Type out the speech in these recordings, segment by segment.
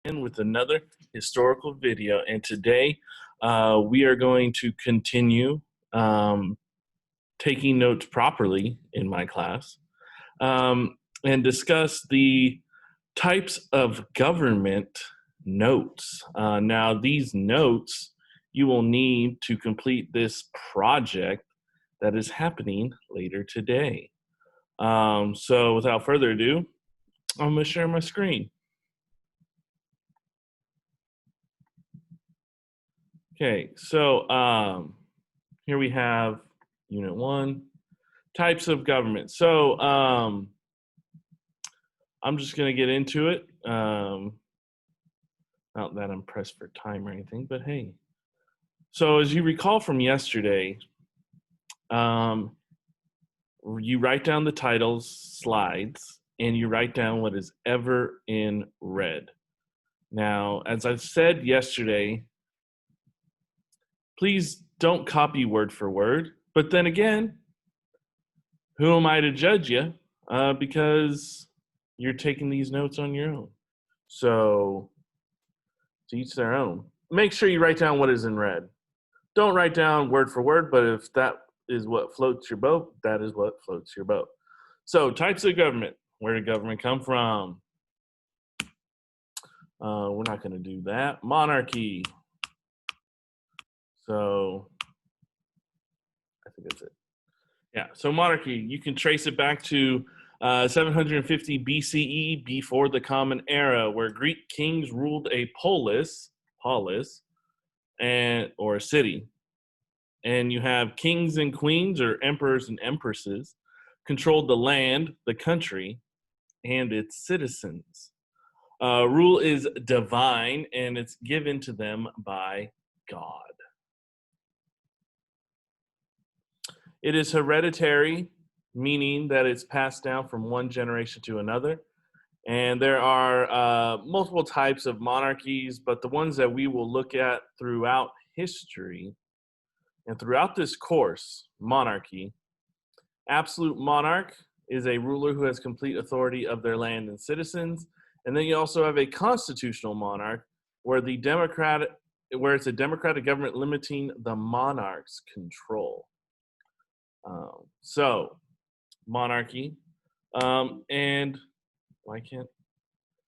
in with another historical video, and today we are going to continue taking notes properly in my class and discuss the types of government notes. Now, these notes you will need to complete this project that is happening later today. So without further ado, I'm going to share my screen. Okay, so here we have Unit 1, types of government. So I'm just going to get into it. Not that I'm pressed for time or anything, but hey. So as you recall from yesterday, you write down the titles, slides, and you write down what is ever in red. Now, as I said yesterday, please don't copy word for word. But then again, who am I to judge you? Because you're taking these notes on your own. So to each their own. Make sure you write down what is in red. Don't write down word for word, but if that is what floats your boat, that is what floats your boat. So types of government. Where did government come from? We're not going to do that. Monarchy. So I think that's it. Yeah, so monarchy, you can trace it back to 750 BCE, before the Common Era, where Greek kings ruled a polis, or a city. And you have kings and queens, or emperors and empresses, controlled the land, the country, and its citizens. Rule is divine, and it's given to them by God. It is hereditary, meaning that it's passed down from one generation to another. And there are multiple types of monarchies, but the ones that we will look at throughout history and throughout this course, monarchy. Absolute monarch is a ruler who has complete authority of their land and citizens. And then you also have a constitutional monarch, where it's a democratic government limiting the monarch's control. So, monarchy, and why can't?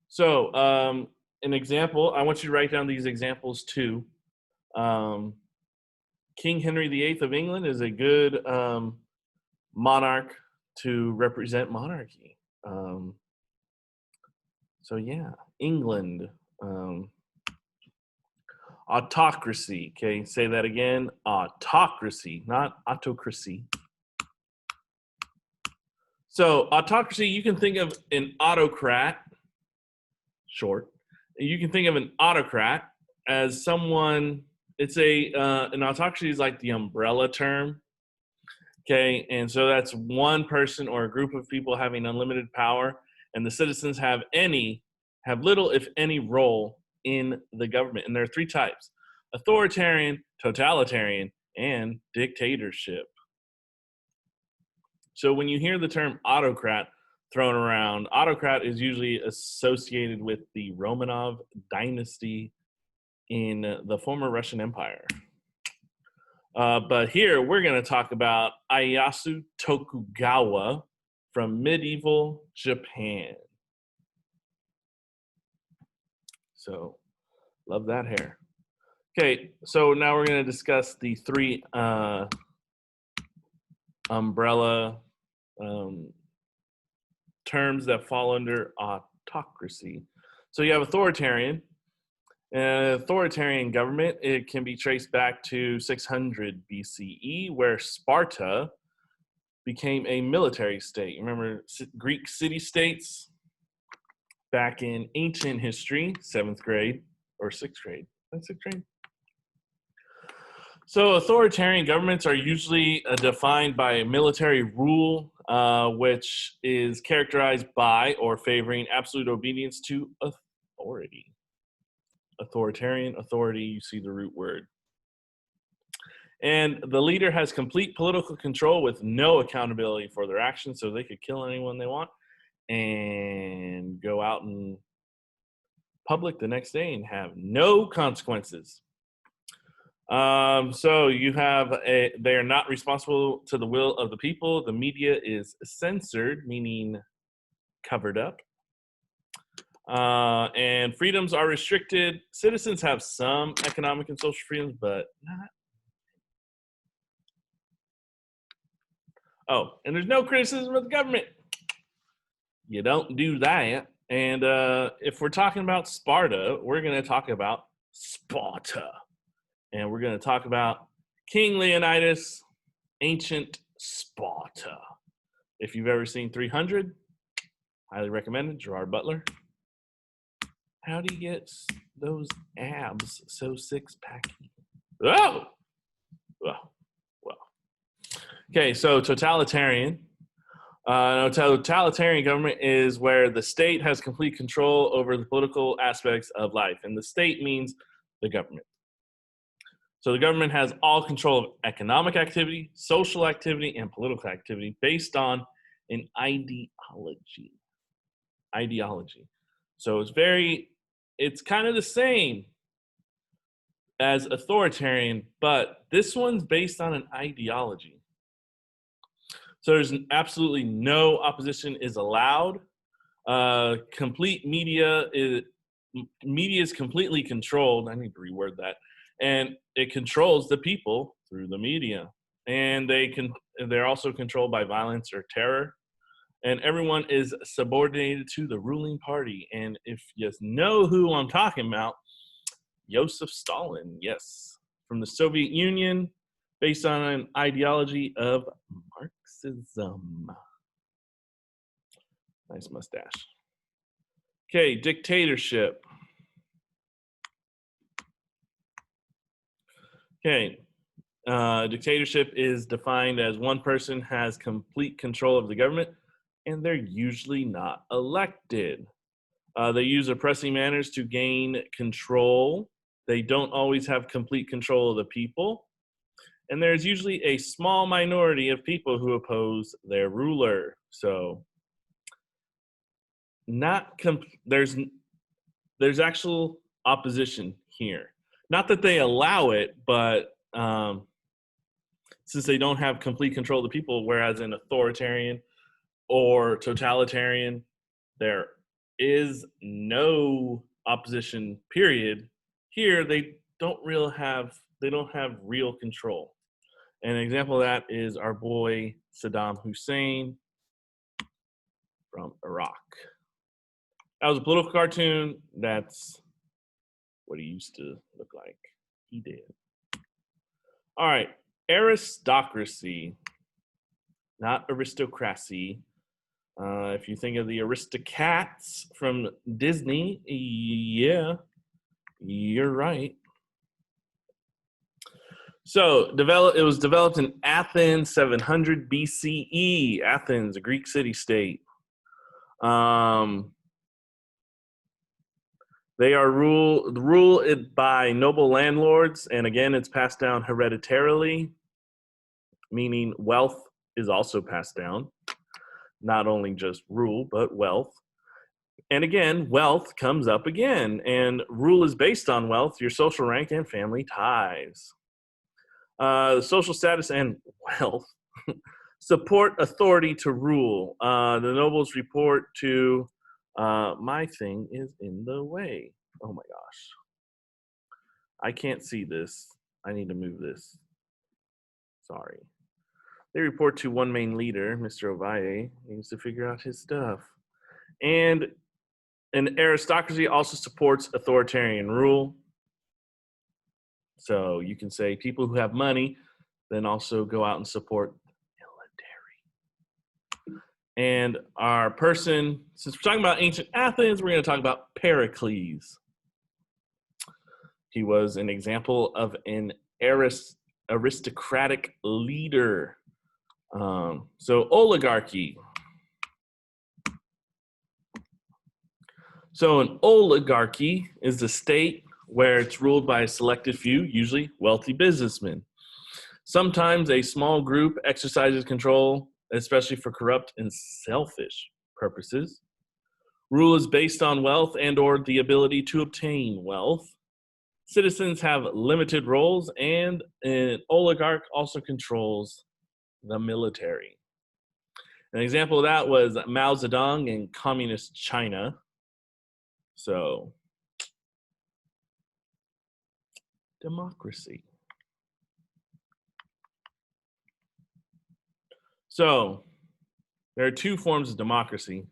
So, an example, I want you to write down these examples too. King Henry VIII of England is a good monarch to represent monarchy. So yeah, England. Autocracy, okay, say that again, autocracy, not autocracy. So autocracy, you can think of an autocrat, short. You can think of an autocrat as someone, it's an autocracy is like the umbrella term, okay? And so that's one person or a group of people having unlimited power, and the citizens have little, if any, role in the government. And there are three types: authoritarian, totalitarian, and dictatorship. So when you hear the term autocrat thrown around, autocrat is usually associated with the Romanov dynasty in the former Russian Empire. But here we're going to talk about Ieyasu Tokugawa from medieval Japan. So, love that hair. Okay, so now we're going to discuss the three umbrella terms that fall under autocracy. So you have authoritarian. Authoritarian government, it can be traced back to 600 BCE, where Sparta became a military state. Remember Greek city-states? Back in ancient history, 7th grade or 6th grade. That's 6th grade. So authoritarian governments are usually defined by military rule, which is characterized by or favoring absolute obedience to authority. Authoritarian, authority, you see the root word. And the leader has complete political control with no accountability for their actions, so they could kill anyone they want and go out and public the next day and have no consequences. So you have they are not responsible to the will of the people. The media is censored, meaning covered up. And freedoms are restricted. Citizens have some economic and social freedoms, but not. Oh, and there's no criticism of the government. You don't do that. And if we're talking about Sparta, we're going to talk about Sparta. And we're going to talk about King Leonidas, ancient Sparta. If you've ever seen 300, highly recommended, Gerard Butler. How do you get those abs so six-packy? Oh! Well. Okay, so totalitarian. Totalitarian government is where the state has complete control over the political aspects of life. And the state means the government. So the government has all control of economic activity, social activity, and political activity based on an ideology. So it's kind of the same as authoritarian, but this one's based on an ideology. So there's absolutely no opposition is allowed. Complete media is completely controlled. I need to reword that. And it controls the people through the media. And they're also controlled by violence or terror. And everyone is subordinated to the ruling party. And if you know who I'm talking about, Joseph Stalin, yes, from the Soviet Union, based on an ideology of Marxism. Nice mustache. Okay, dictatorship. Okay, dictatorship is defined as one person has complete control of the government, and they're usually not elected. They use oppressive manners to gain control. They don't always have complete control of the people. And there's usually a small minority of people who oppose their ruler. So there's actual opposition here. Not that they allow it, but since they don't have complete control of the people, whereas in authoritarian or totalitarian, there is no opposition, period. Here, they don't have real control. And an example of that is our boy Saddam Hussein from Iraq. That was a political cartoon. That's what he used to look like. He did. All right, aristocracy, not aristocracy. If you think of the Aristocats from Disney, yeah, you're right. So it was developed in Athens, 700 BCE. Athens, a Greek city-state. They are ruled by noble landlords, and again, it's passed down hereditarily, meaning wealth is also passed down. Not only just rule, but wealth. And again, wealth comes up again, and rule is based on wealth, your social rank, and family ties. Social status and wealth support authority to rule. The nobles report to my thing is in the way. Oh my gosh. I can't see this. I need to move this. Sorry. They report to one main leader, Mr. Ovalle. He needs to figure out his stuff. And an aristocracy also supports authoritarian rule. So you can say people who have money then also go out and support military. And our person, since we're talking about ancient Athens, we're going to talk about Pericles. He was an example of an aristocratic leader. So oligarchy. So an oligarchy is a state where it's ruled by a selected few, usually wealthy businessmen. Sometimes a small group exercises control, especially for corrupt and selfish purposes. Rule is based on wealth and or the ability to obtain wealth. Citizens have limited roles, and an oligarch also controls the military. An example of that was Mao Zedong in communist China. So, democracy. So, there are two forms of democracy.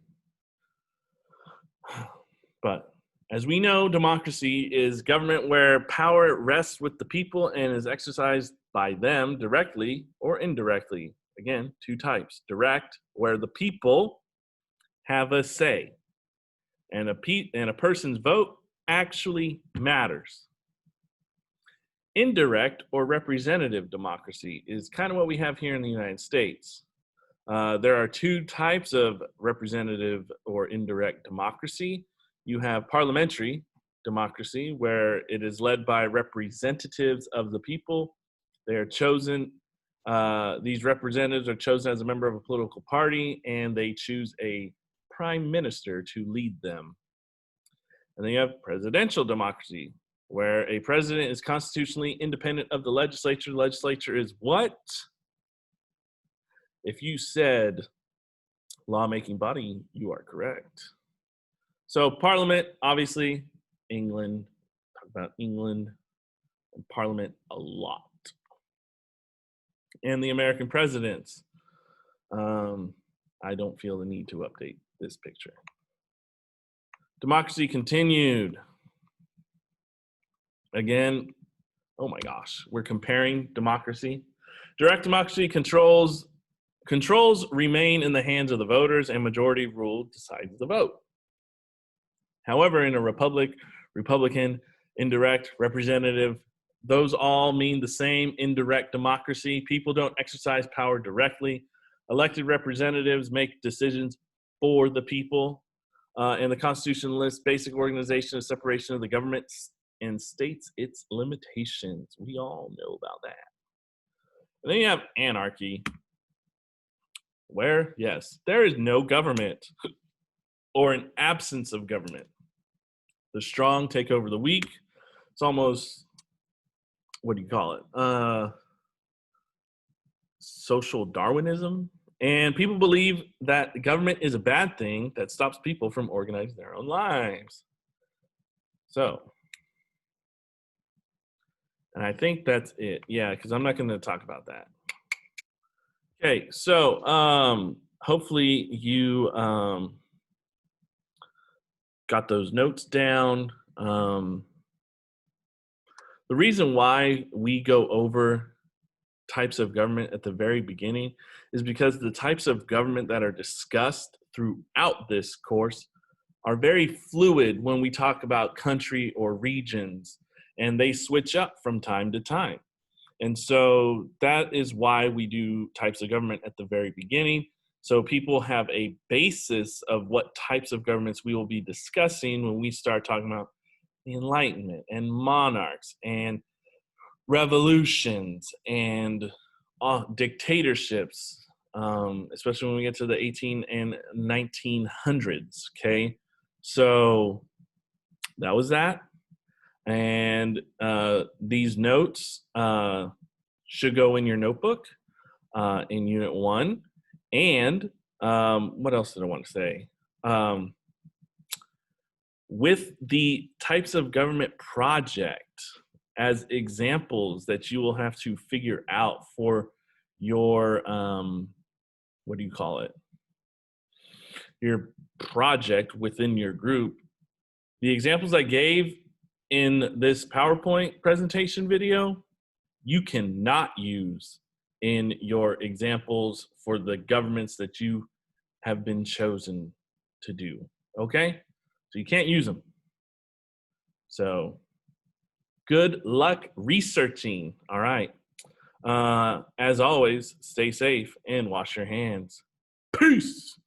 But as we know, democracy is government where power rests with the people and is exercised by them directly or indirectly. Again, two types. Direct, where the people have a say, and a person's vote actually matters. Indirect or representative democracy is kind of what we have here in the United States. There are two types of representative or indirect democracy. You have parliamentary democracy, where it is led by representatives of the people. They are chosen, these representatives are chosen as a member of a political party, and they choose a prime minister to lead them. And then you have presidential democracy, where a president is constitutionally independent of the legislature. The legislature is what? If you said lawmaking body, you are correct. So Parliament, obviously, England, talk about England and Parliament a lot. And the American presidents. I don't feel the need to update this picture. Democracy continued. Again, oh my gosh, we're comparing democracy. Direct democracy controls remain in the hands of the voters, and majority rule decides the vote. However, in a Republican, indirect, representative, those all mean the same. Indirect democracy. People don't exercise power directly. Elected representatives make decisions for the people. And the Constitution lists basic organization and separation of the government and states its limitations. We all know about that. And then you have anarchy, where, yes, there is no government or an absence of government. The strong take over the weak. It's almost, what do you call it? Social Darwinism. And people believe that government is a bad thing that stops people from organizing their own lives. So, and I think that's it. Yeah, because I'm not going to talk about that. Okay, so hopefully you got those notes down. The reason why we go over types of government at the very beginning is because the types of government that are discussed throughout this course are very fluid when we talk about country or regions, and they switch up from time to time. And so that is why we do types of government at the very beginning. So people have a basis of what types of governments we will be discussing when we start talking about the Enlightenment and monarchs and revolutions and dictatorships, especially when we get to the 18 and 1900s, okay? So that was that. And these notes should go in your notebook in Unit 1. And what else did I want to say? With the types of government project as examples that you will have to figure out for your, what do you call it? Your project within your group. The examples I gave in this PowerPoint presentation video, you cannot use in your examples for the governments that you have been chosen to do, okay? So you can't use them. So good luck researching, all right? As always, stay safe and wash your hands. Peace.